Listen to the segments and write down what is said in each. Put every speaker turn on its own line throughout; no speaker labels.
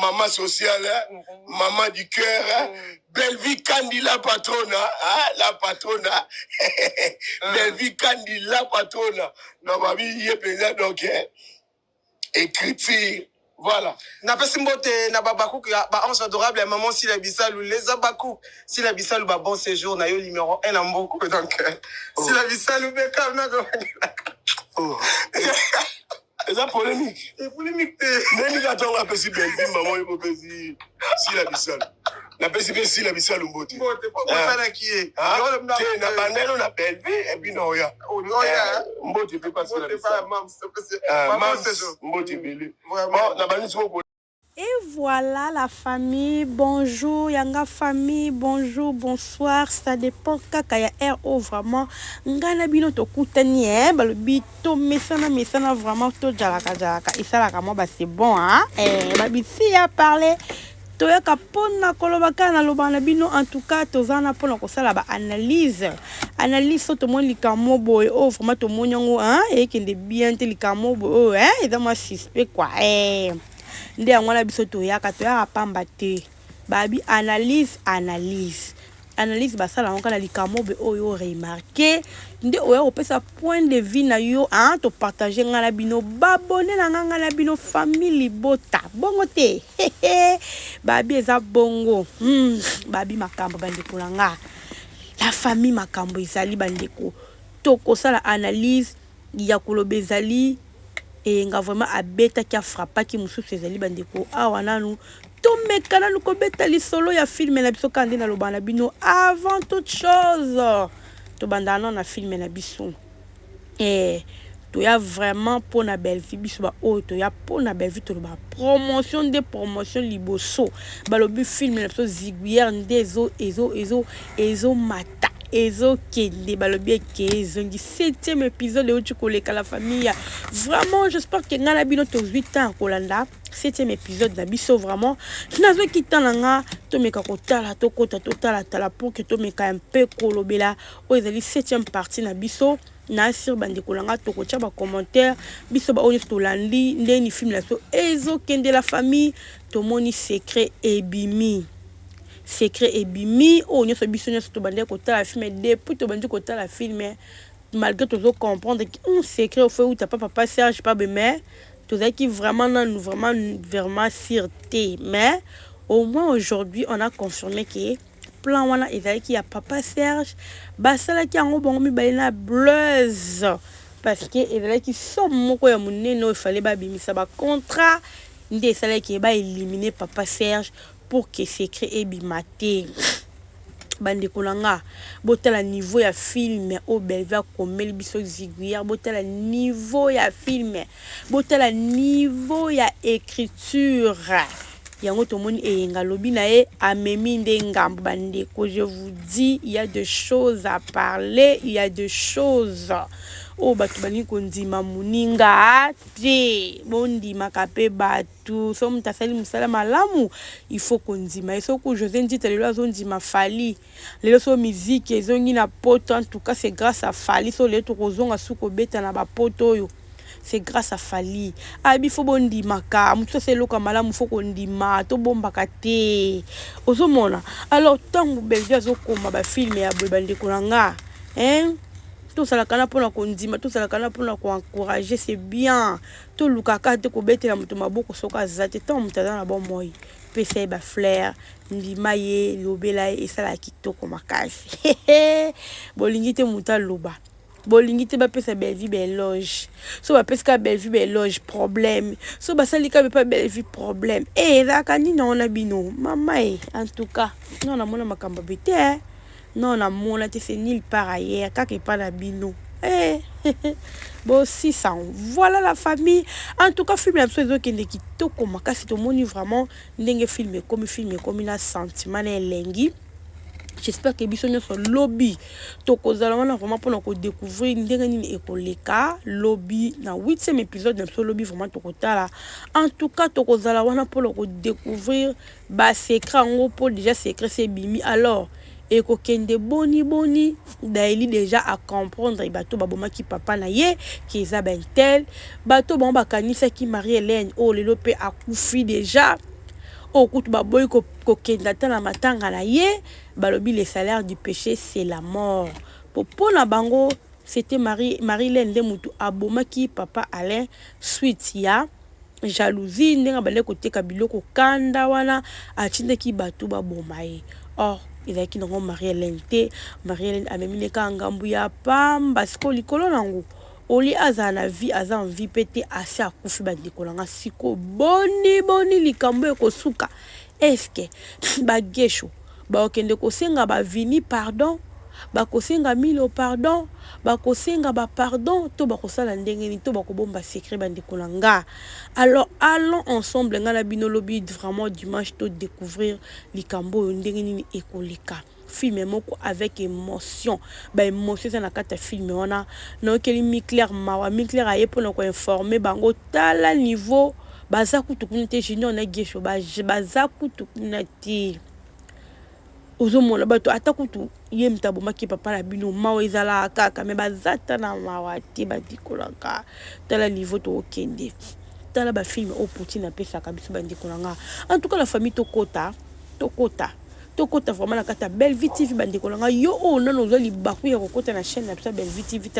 maman sociale, maman du cœur, belle vie Candy la patronne, la patronne, belle vie Candy la patronne. Non, ma vie, il est présent, donc, écriture. Voilà.
Na pas simbote na babakou ba ange adorable maman si la bisalou les abakou si la bisalou ba bon séjour na yo numéro 1 en mboko donc si la bisalou be comme na
oh. C'est ça polémique.
C'est polémique.
Même quand on a pesé Belgique, maman il peut peser si la bisalou. La pesé si la bisalou mbote.
Mbote pas ça qui est.
Tu na banel on a Belgique et puis non ya.
Oh non ya.
Mbote peut pas la
bisalou. Maman séjour.
Mbote belé. Vraiment la banel c'est
Et voilà la famille, bonjour, yanga famille, bonjour, bonsoir, ça dépend kaka ya RO vraiment. Ngana bino to kutani balobi to mesana vraiment to jalaka. Et ça là moi c'est bon hein. Babiti a parlé. Toyaka pona kolobaka na lobana bino en tout cas tozana pona ko sala ba analyse to mon likamo boy vraiment to monyango hein et kende bien te likamo boy hein et dans ma suspect quoi nde angwana biso toyaka pamba te babi analyse basala ngaka na likamo be oyo remarqué nde oya opesa point de vue na yo hein to partager ngana bino babone na ngana bino famille bota bongo te babi eza bongo babi makambo bandeko nga la famille makambo ezali bandeko to kosala analyse ya koloba ezali et nga vraiment abeta qui a frappé qui musu ezali bandeko awa nanu to mekana nuko beta lisolo ya film na biso kande na lobana bino avant toute chose to bandana na film na biso to ya vraiment pour na belle vie biso ba o to ya pour na belle vie to ba promotion de promotion liboso balobi film na biso ziguière ndezo ezo mata ezo kende balobi ke zongi 7e épisode de Uchukoleka la famille vraiment j'espère que ngana bino to 8 ans kolanda 7e épisode na biso vraiment nazo kitana nga to meka kotala to kota totala tala pour que to meka un peu kolobela o ezali 7e partie na biso na sur bande kolanga to kocha ba commentaire biso ba oni to landi ndeni film la so ezo kende la famille to moni secret ebimi o nyoso biso nyoso to bande kotala film depuis to bande kotala film malgré to comprendre que un secret au fait où t'as pas papa Serge pas mais tout ça qui vraiment sûreté mais au moins aujourd'hui on a confirmé que plan wana ezali qui a papa Serge basala qui en bongo mi balina bleuse parce que ezali qui somme moko ya munene il fallait ba bimisa ba contrat ndé sala qui ba éliminer papa Serge pour que secret ebimate bande kolanga botala niveau ya film au belva komeli biso ziguière botala niveau ya film botala niveau ya écriture yango tomoni enga lobi na e amemi ndengambo bande ko je vous dis il y a des choses à parler il y a des choses o batu bani kondima muninga te bondi makape batu so mutasali musala malamu il faut kondima et so ko José Ndita lelo azondima Fali lelo so musique ezongi na poto en tout cas c'est grâce à Fali so leto kozonga suko beta na ba poto yo c'est grâce à Fali abi fo bondi maka mutu se loka malamu fo kondima to bomba kate ozomona alors tangu belge azokoma ba film ya bande kolanga hein tout ça la kana pour la kondima tout ça la kana pour la encourager c'est bien tout lukaka te ko betela mutu maboko soka zate tant mutana na bon moi pesa ba flair ndima ye lobela e sala kitoko makasi bolingi te muta loba bolingi te ba pesa belle vie belle loge so ba pesa belle vie belle loge problème so ba salika pas belle vie problème la kanina on a bino mama en tout cas non na mona makamba bete non na mona te c'est nulle part ailleurs kaka pas la bino bon 600 voilà la famille en tout cas film la chose qui ne kitoko makasi to moni vraiment ndenge film comme na sentiment na elengi. J'espère que biso nyonso lobby to kozala wana vraiment pour ko découvrir ndenge nini ekoleka lobby na 8e épisode na so lobby vraiment to kotala en tout cas to kozala wana pour ko découvrir ba secret ngo pour déjà secret c'est bimi alors et kokende boni daili déjà à comprendre bato baboma ki papa na ye ki eza bentel bato bon bakanisa ki Marie Hélène o lelo pe akufi déjà o kutu baboyi kokenda ta na matanga na ye balobi le salaire du péché c'est la mort pona bango c'était Marilène de mutu abomaki papa Alain suite ya jalousie ndenge bale koteka biloko kanda wana atindaki bato baboma ye. Or ezalaki nango Marie-Hélène te. Marie-Hélène amemineka ngambu ya pamba siko likolo nango oli aza na vie aza en vie pete asi akufi bandeko nanga siko boni likambo ekosuka eske bagesho baokende kosenga bavini pardon bakosenga milo pardon bakosenga ba pardon to bakosala ndenge ni to bakobomba secret bandeko nanga. Alors allons ensemble ngana bino lobi vraiment dimanche to découvrir likambo ndenge ni ekoleka film moko avec émotion ba émotion na kata film wana na okeli mi clair aye pona ko informer bango tala niveau baza kutu kunete junior na gesho baza kutu kunati ozomona bato atakutu ye mtabomaki papa na bino mawa ezala kaka me bazata na mawati badikolaka tala niveau to okende tala ba film o Poutine apesaka biso bandikolanga. En tout cas la famille tokota vraiment na kata Belle Vie TV bandikolanga yo ona nozo libaku ya kokota na chaîne na biso Belle Vie TV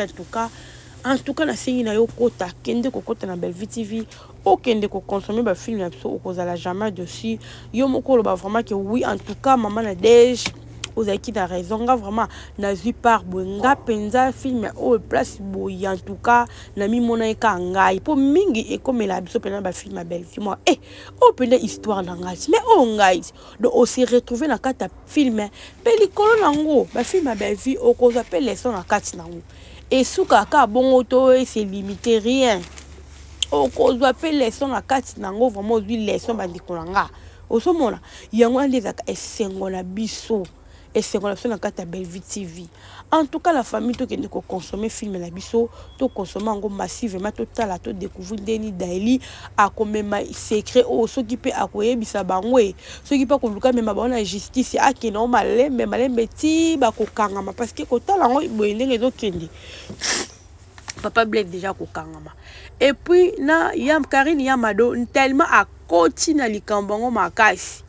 en tout cas na sengi na yo kota kende kokota na Belle Vie TV okende ko consommer ba film na biso okozala jamais dessus yo moko ba vraiment que oui en tout cas maman na dej ozaki na raison nga vraiment na vu par nga penza film au place boy en tout cas na mi mona eka ngai po mingi e comme la biso pena ba film Belle Vie moi o pena histoire na ngai mais o ngai donc on s'est retrouvé na kata film pe likolo nango ba film Belle Vie okoza pe leçon na kati nango et souka ka bongo to c'est limité rien okozwa pe leçon na kati nango vraiment ozwi leçon bandikolanga osomona yango andezaka esengo na biso na kata Belle Vie TV. En tout cas la famille to kende ko consommer film na biso to consommer ngo massivement total to découvrir Deni Daily a komema secret o soki pe akoyebisa bangwe soki pa ko luka mema ba na justice a no malembe ti ba ko kangama parce que ko tala ngo boyende zo kende papa Blake déjà ko kangama et puis na yam Karine Yamado tellement a koti na likambango makasi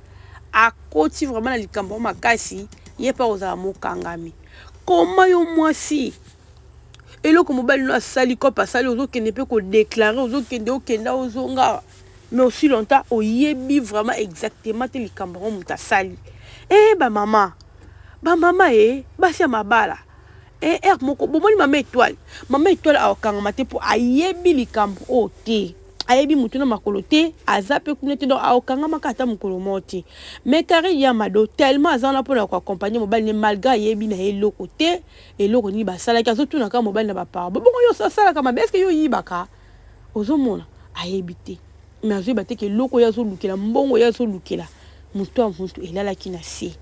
a koti vraiment na likambango makasi ye pa oza mo kangami comment yo mwasi eloko mobali no asali ko pasali ozo kende pe ko déclarer ozo kende okenda ozonga mais aussi longtemps oyebi vraiment exactement te likambango mutasali ba mama basi mabala moko bomoni mama étoile akangama te po ayebi likambo o te ayebi mutu na makolo te azape kunete donc akangama kata mukolo moti mais Karine Yamado tellement azana pour ko accompagner mobile ne malgré ayebi na eloko te eloko ni basala ka surtout na ka mobile na bapa bongo yo sala kama est-ce que yo yibaka ozomona ayebi te mais azo bate ke eloko ya zo lukela mbongo ya zo lukela mutu elala kina si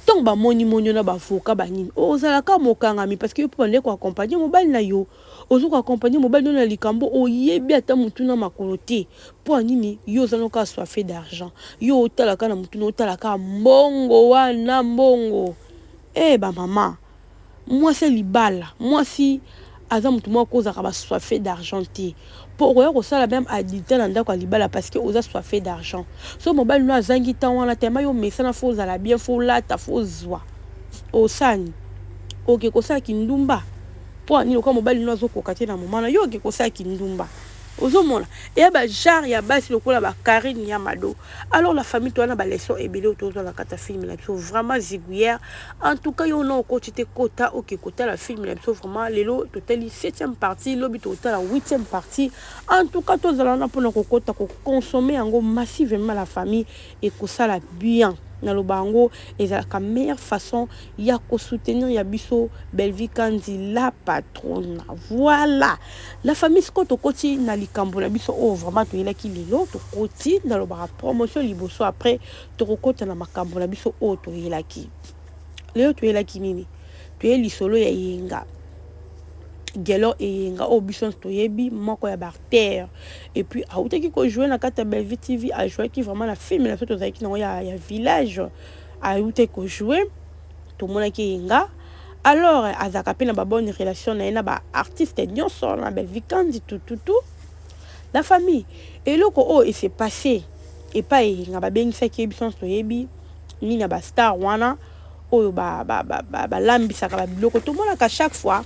donc ba moni na ba avocat ba nini ozala ka mokangami parce que yo pour ko accompagner mobile na yo ozo ko accompagner mobile na likambo oyebi ata mutu na makolo te pour nini yo zano ka soifé d'argent yo otalaka na mutu no otalaka mbongo wana mbongo ba mama moi c'est libala moi si aza mutu moko ozaka ba soifé d'argent te pour ko sala même adité na ndako libala parce que oza soifé d'argent so mobile no azangi ta wana tema yo mesana fo zala bien fo lata fo zwa osani oke ko sala kindumba po ni ko mobile no zo kokate na momana yo oke ko sala kindumba ozomona et ba genre ya basi lokola ba Karine Yamado. Alors la famille toi na ba leçon ebele autour de la kata film la biso vraiment ziguière en tout cas yo no ko tite kota OK kota la film la biso vraiment lelo totali 7e partie lobi total la 8e partie en tout cas tous allons pour ko kota ko consommer ngo massivement la famille et ko sala bien na lobango ezalaka meilleure façon ya ko soutenir ya biso Belle Vie Kandi la patronne. Voilà la famille Scott koti na likambo na biso o vraiment to yelaki lelo to koti na lobara promotion liboso après to kota na makambo na biso o to yelaki lelo to yelaki nini to yeli solo ya yenga gelo yenga o bison to yebi moko ya barter et puis a outaki ko jouer na kata Belle Vie TV a jouer qui vraiment la film la photo zaki na ya village a outaki ko jouer to mona ki yenga. Alors azaka pe na ba bonne relation na ba artiste nyonso na Belle Vie Kandi tout la famille et loko et c'est passé epa eyenga babengisaki biso toyebi nini ya bastar wana oyo balambisaka babiloko tomonaka chaque fois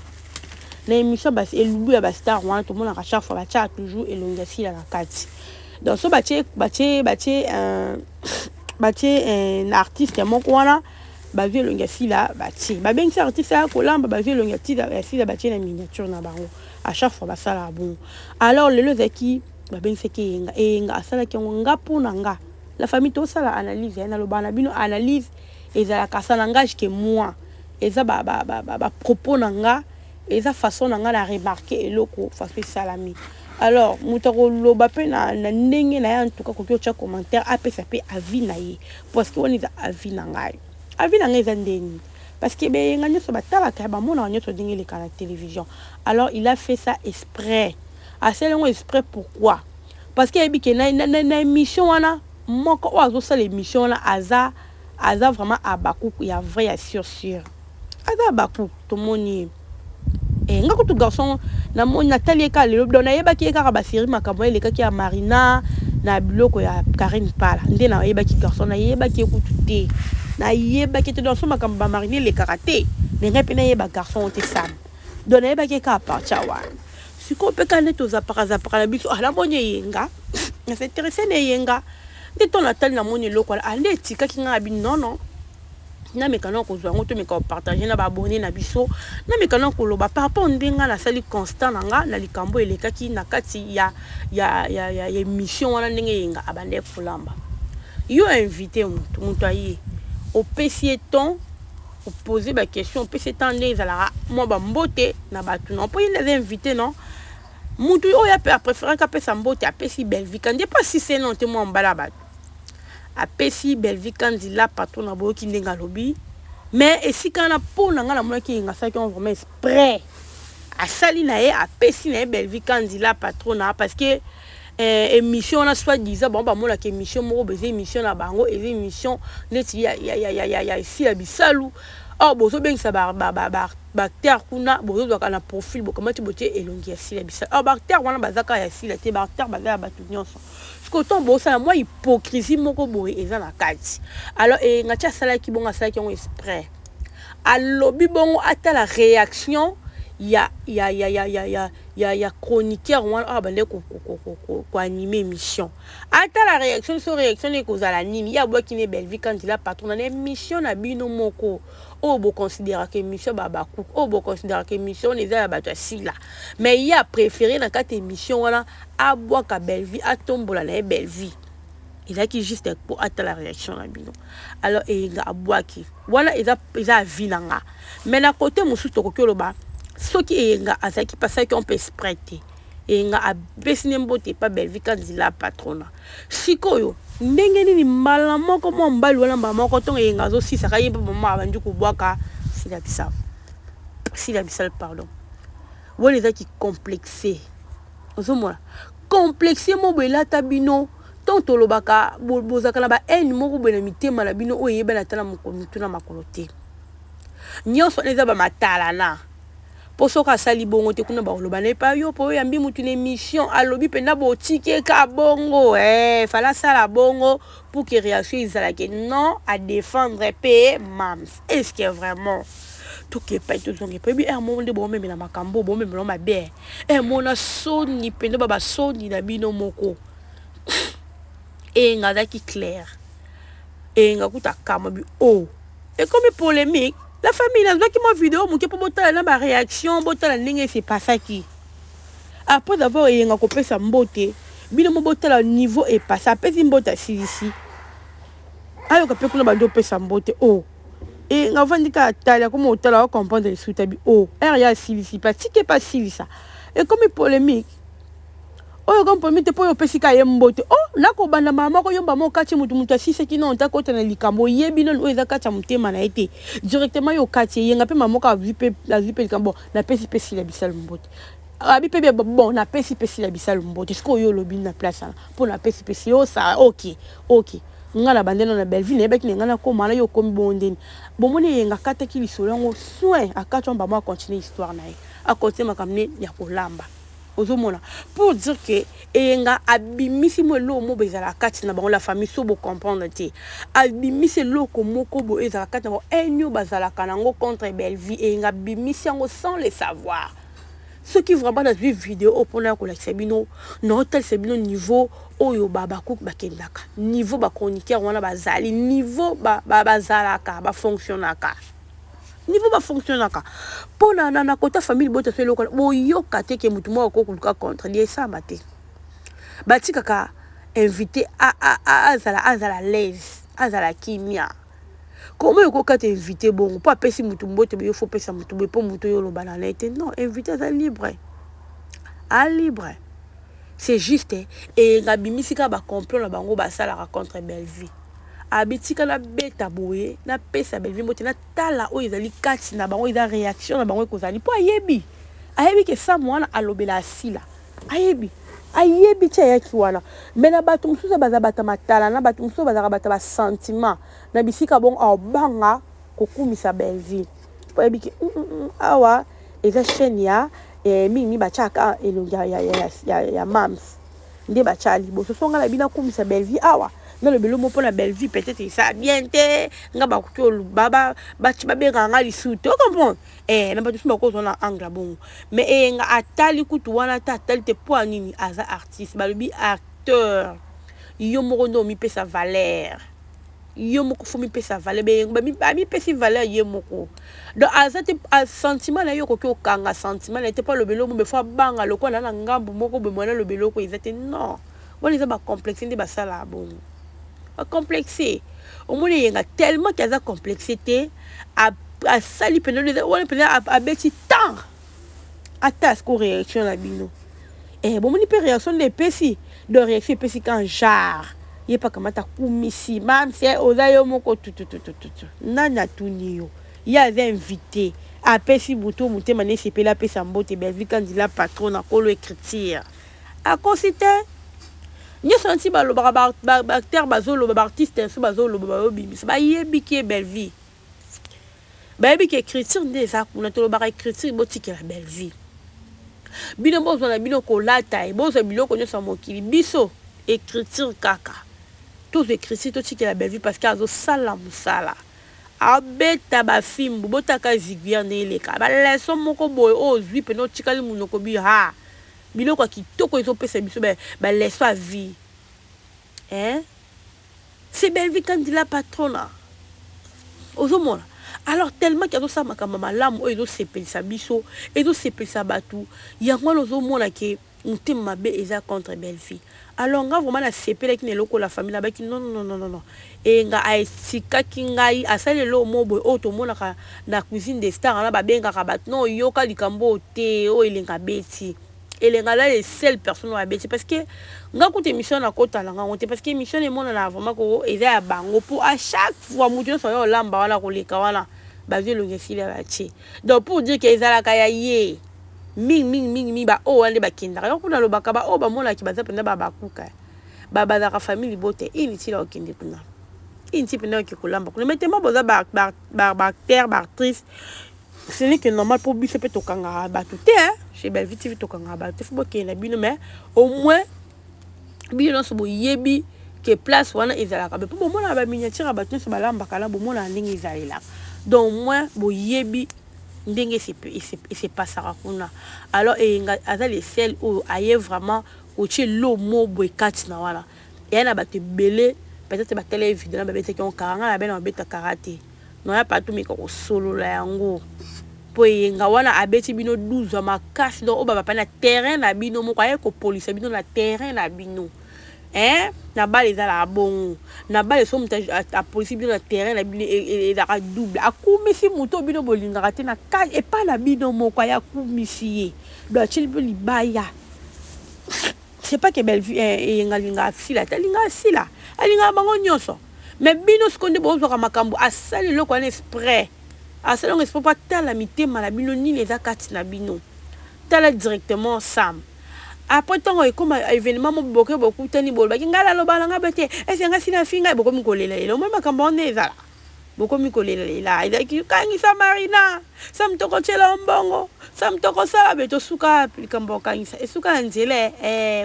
na émission elubu ya bastar wana tomonaka chaque fois batiaka toujours elongi ya sila na kati donc so batie un artiste moko wana bazwi elongi ya sila batie babengisa artiste ya kolamba bazwi elongi ya sila batie na miniature na bango à chaque fois basala bon alors lelo ezaki babengisaki eyenga asalaki yango nga mpona nga la famille tosala analyse na loba na bino analyse ezalaka sa langage ke moi eza propos na nga eza façon na nga na remarquer eloko façon salami alors mutako loba pe na ndenge na ya en tout cas koki otia commentaire apesa pe avis na ye parce que on eza avis na ngai eza ndeni parce que benga nyoso batalaka bamona nyoso ndenge leka na télévision alors il a fait ça exprès aselengo exprès pourquoi parce que ebike na émission wana moko oazo sala émission wana aza vraiment abaku ya vrai ya sûr aza abaku tomoni nga ko to garçon na moni Nathalie ka lelo don na yebaki ka ba série makambo elekaki ya Marina na biloko ya Karine Pala nde na yebaki garçon na yebaki ekutute na yebaki te don so makambo ba Marina le karaté nenga pe na yeba garçon te sam don na yebaki ka partia wana siko pe ka neto za para na biso ala moni yenga na se intéressé ne yenga de ton Nathalie na moni loko ala ande tika kinga bi non na mekana ko zwa ngoto meka partager na ba abonné na biso na mekana ko loba par rapport ndenga na sali constant nga na likambo elekaki na kati ya émission wana ndenge yenga abande kulamba yo invité mutu ayi au PC ton au poser ba question PC temps ndeza la mo ba mbote na batu non po il les invité non mutu oya pe préférer ka pe sa mbote apesi Belvi quand pas si c'est non te mo mbala batu apesi Belvi Kandila patron na boki ndenga lobi mais esika na pona nga na mona ki nga saki on vraiment exprès asali na ye apesi na Belvi Kandila patron na parce que émission na soit disant bon ba mona ke émission moko beze émission na bango et émission neti ya ici ya bisalu oh bozo bengisa bacteur kuna bozo doka na profil bo comment tu botie elongi ya sila bisalu oh bacteur wana bazaka ya sila te bacteur bazaka batu nyonso koton bosa moi hypocrisie moko boye eza na kati alors ngatia sala ki bonga sala ki on exprès alobi bongo ata la réaction ya chroniqueur wana bande ko animer émission ata la réaction sur réaction ne kozala nini ya boki ne Belvi quand il a patron na émission na bino moko o bo considérer que émission babaku o bo considérer que émission les a bato asila mais il a préféré na kati émission wana aboa ka Belvi atombola na Belvi il a qui juste pour ata la réaction na bino alors nga aboaki wana eza vinanga mais na côté musu to ko loba soki nga azaki passer qu'on peut se prêter nga abesine mbote pa Belvi Kandila patrona sikoyo ndenge nini mbala moko mo mbali wala mbala moko tonga nga zo sisa kaye pa mama abandu ko bwaka sila bisal pardon wala ezaki complexé ozomona complexé mo bela tabino tonto lobaka bozaka na ba eni moko bena mitema na bino oyeba na tala moko mituna makolote nyonso neza ba matala na posoka sali bongo te kuna ba loba ne pa yo po yambi mutu na émission alobi penda botike ka bongo fala sala bongo pour que réaction izala que non à défendre pe mams est-ce que vraiment tout que pas tout zonge pe bi mon de bon même na makambo bon même ma be mona soni penda baba soni na bino moko ngada ki clair ngakuta kama bi et comme polémique la famille n'a pas qui m'a vidéo mon qui peut botter na ba réaction botter la ndenge c'est pas ça qui après d'avoir yenga kopé sa mbote bino mo botter la niveau est pas ça pesi mbota ici ayo ka pe kuna bando pesa mbote nga vandika tala comme otala comprendre sous tabi ya ici pas tike pas ça et comme polémique comme polémique te po yo pesika ye mbote nako banda mama ko yomba mo kati mutu asise kino nta kota na likambo yebi non eza kati ya mutema na ete directement yo kati yenga pe mama ka vipe likambo na pesi la bisal mbote abi pe bon na pesi la bisal mbote sko yo lobi na place pour na pesi yo ça OK ngala bandeno na Belvi ne beki ngana ko mala yo komi bondeni bomoni yenga kata ki lisolo ngo soin akati on ba mo continuer histoire na ye a côté makamne ya kolamba ozomona pour dire que eyenga abimisi mo lo mo bezala kati na bango la famille so bo comprendre te abimisi loko moko bo ezala kati na enyo bazala kanango contre belle vie eyenga abimisi yango sans le savoir. Ceux qui vraiment dans une vidéo au point que la sebino non tel sebino niveau oyo baba cook bakendaka niveau ba chroniqueur wana bazali niveau bazalaka ba fonctionnaka niveau ba fonctionnaka pona na kota famille bota selo ko boyoka te ke mutu mo ko kuluka contre lié ça maté batika ka invité à azala l'aise azala kimia. Comment est-ce que tu es invité bon pas pesi mutu mbote il faut pesa mutu pour mutu yo lo banana non invité à libre c'est juste et la bimisika ba complot la bango ba sala contre belle vie abitika na beta boye na pesa belle vie mbote na tala o ezali kati na bango eza réaction na bango kozali po ayebi que ça mwana alobela asila ayebi tia yaki wana mais na bato mususu baza bata matala na bato mususu baza bata ba sentiment na bisika bon obanga kokumisa belle vie po yebi ke awa eza chaîne ya mingi bachaka elonga ya mams nde bachali bo so songa na bina kumisa belle vie awa dans le belo mo pour la belle vie peut-être ça bien te nga ba kuto baba bachi babenga nga lisutu o comprendre na ba tusuma ko zona angla bon mais nga atali kutu wana ta atali te po nini aza artiste balobi acteur yo moko ndo mi pesa valeur yo moko fo mi pesa valeur ba mi pesa valeur yo moko donc azate sentiment na yo ko kanga sentiment n'était pas le belo mo be fo banga loko na ngambu moko be mona le belo ko izate non bon ils ont ba complexe ndi ba sala bon complexé au moins il y a tellement qu'il y a complexité à sali pendant on peut à bêti tant à tasse ko réaction la bino bon on peut réaction des pesi de réaction pesi quand genre il pas comment ta kumisi même c'est ozayo moko tout nana tunio il y a invité à pesi buto monter mané c'est la pesa mbote belle vie quand il a patron à colo écriture à considérer ni senti ba lo ba acteur bazolo ba artiste so bazolo ba obi ba yebi ki belle vie ba yebi ki écriture déjà kuna to ba écriture botiki la belle vie bino bozo na bino ko lata e bozo biloko nyoso mokili biso écriture kaka tous écriture to tiki la belle vie parce que azo sala musala abeta ba film botaka ziguia ne leka ba leso moko boy o zwi pe no tikali munoko bi ha biloko kitoko ezopesa biso ba laisse à vie c'est belle vie quand il a patrona ozomona alors tellement qu'il y a ça makama lam o ezo sepelisa biso ezo sepelisa batu yango ozomona ke mutima mabe eza contre belle vie alors nga vraiment na sepela ki neloko la famille là ba ki non et nga aisika ki ngai asale lo mobo o to mona ka na cuisine des stars na ba benga ka bat non yoka likambo te o elenga beti elenga la les seules personnes à bêter parce que nga koute émission na kota la nga parce que émission les monde na vraiment ko eza ya bango pour à chaque fois mutu so yo lamba wana ko leka wana ba vie lo ngesile ba ti donc pour dire que ezala ka ya ye ming ba o ande ba kinda yo kuna lo bakaba o ba mona ki baza penda ba bakuka ba za ka famille bote inutile o kinde kuna inutile penda ki kolamba kuna mettez-moi boza ba acteur ba actrice ce n'est que normal pour bise peut tokanga batu te chez Belle Vie TV tokanga batu faut que na bino mais au moins bino so boyebi que place wana ezalaka be pour mona ba miniature batu so balamba kala bo mona ndenge ezalela donc moins boyebi ndenge c'est pas ça kuna alors et aza les sel ou aye vraiment au chez lo mo boy kat na wala et na batu belé peut-être ba télé vidéo ba bete ki on karanga la bena beta karaté non ya pas tout mais ko solo la yango po yenga wana abeti bino 12 makasi donc o baba pa na terrain na bino mo kwaye ko police bino na terrain na bino na bale za la bon na bale so muta a police bino na terrain na bino et la double akumisi muto bino bolinga raté na ka et pas na bino mo kwaya kumisi do chili bili baya c'est pas que Belle Vie yenga linga sila talinga sila alinga bango nyoso mais bino skonde bozo ka makambo asali loko en exprès asali on espère pas tala mitema na bino ni les akati na bino tala directement sam après tant comme événement mo boke beaucoup tani bol ba ngala lo bala ngabete ese ngasi na finga boko mikolela le mo makambo on ezala bokomi kolela ezalaki kangisa Marina sam toko chela mbongo sam toko sala beto suka likambo kangisa esuka na nzela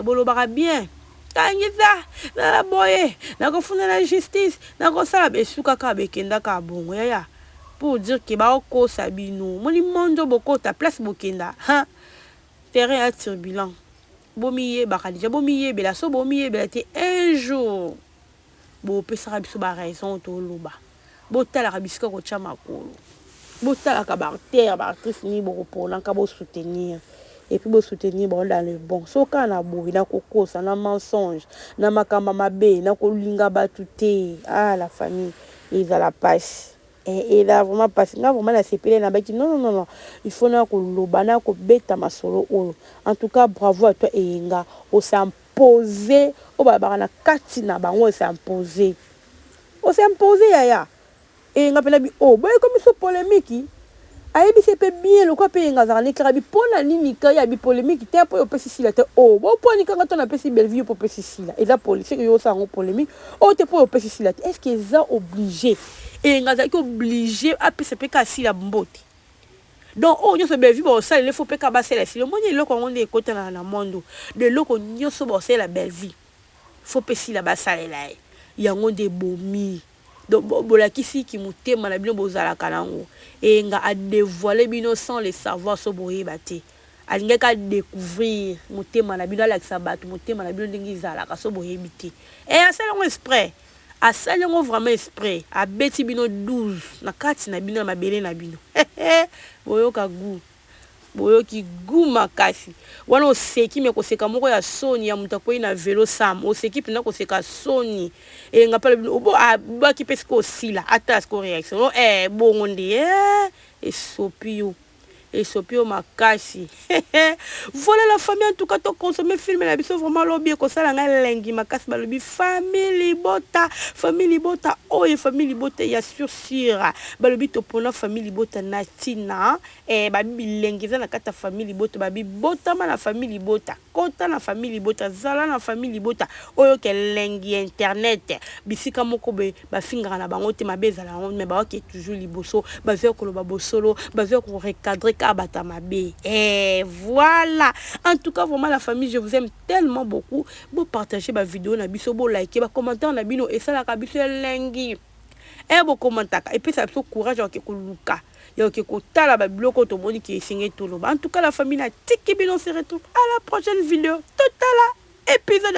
bolobaka bien kangisa na boye nakofuna na justice nakosala besuka ka bekenda ka bongo yaya pour dire que baokosa bino moni mondo bokota place bokenda ha terrain turbulent bomiye bakadija bomiye bela so bomiye bela te un jour bo pesaka biso ba raison to loba botala ka bisika ko tcha makolo botala ka ba terre ba actrice ni bo pona ka bo soutenir et puis bo soutenir bon dans le bon so kana bo ina kokosa na mensonge na makamba mabe na ko linga batute la famille ils à la passe. Et là vraiment parce que vraiment la CPL na baki non il faut na ko lobana ko beta masolo o en tout cas bravo à toi Enga o s'imposer o baba na kati na bango s'imposer yaya Enga pena bi boy comme so polémique ayebi c'est peu bien le quoi pe Enga za nekra bi pona nini ka ya bi polémique te po pe sisi la te bo poni ka to na pe si belle vie po pe sisi la et la police que yo sa en polémique te po pe sisi la est-ce que ça obligé et nga zaki obligé à pesa pe kasi la mbote donc nyo so belle vie bo ça il faut pe ka ba c'est le monde le ko on est côté na monde de loko nyo so bo c'est la belle vie faut pe si la ba ça la yango de bomi donc bola kisi ki mutema na bino bozala kanango et nga a dévoiler bino sans le savoir so boye baté alinga ka découvrir mutema na bino la sabatu mutema na bino ndingi zala ka so boye biti et à ça long exprès à ça long vraiment exprès a beti bino 12 na kati na bino mabele na bino boyo ka gu boyo ki gu makasi wana oseki me koseka moko ya soni ya muta koyi na vélo sam oseki pina koseka soni e nga pala bino ba ki pesko sila atas ko réaction bongo ndi et sopio makasi voilà la famille en tout cas to consommer film na biso vraiment lobby ko sala nga lengi makasi ba lobby famille bota famille bota ya sûr ba lobby to pona famille bota na tina ba bilengi za na kata famille bota ba bota na famille bota kota na famille bota zala na famille bota oyo ke lengi internet bisika moko be ba finga na bango te mabeza la mais ba ke toujours liboso ba veo ko lo ba bosolo ba veo ko recadrer Batamabe. Et voilà. En tout cas, vraiment la famille, je vous aime tellement beaucoup. Vous partagez ma vidéo, na biso, vous likez, vous commentez na bino et ça la kabiso lengi. Et vous commentez et puis ça vous courage en quelque luka. Ya ke ko tala ba bloko to moni ki singé tout lo. En tout cas, la famille na tiki bino se retrouve à la prochaine vidéo. Tout à la épisode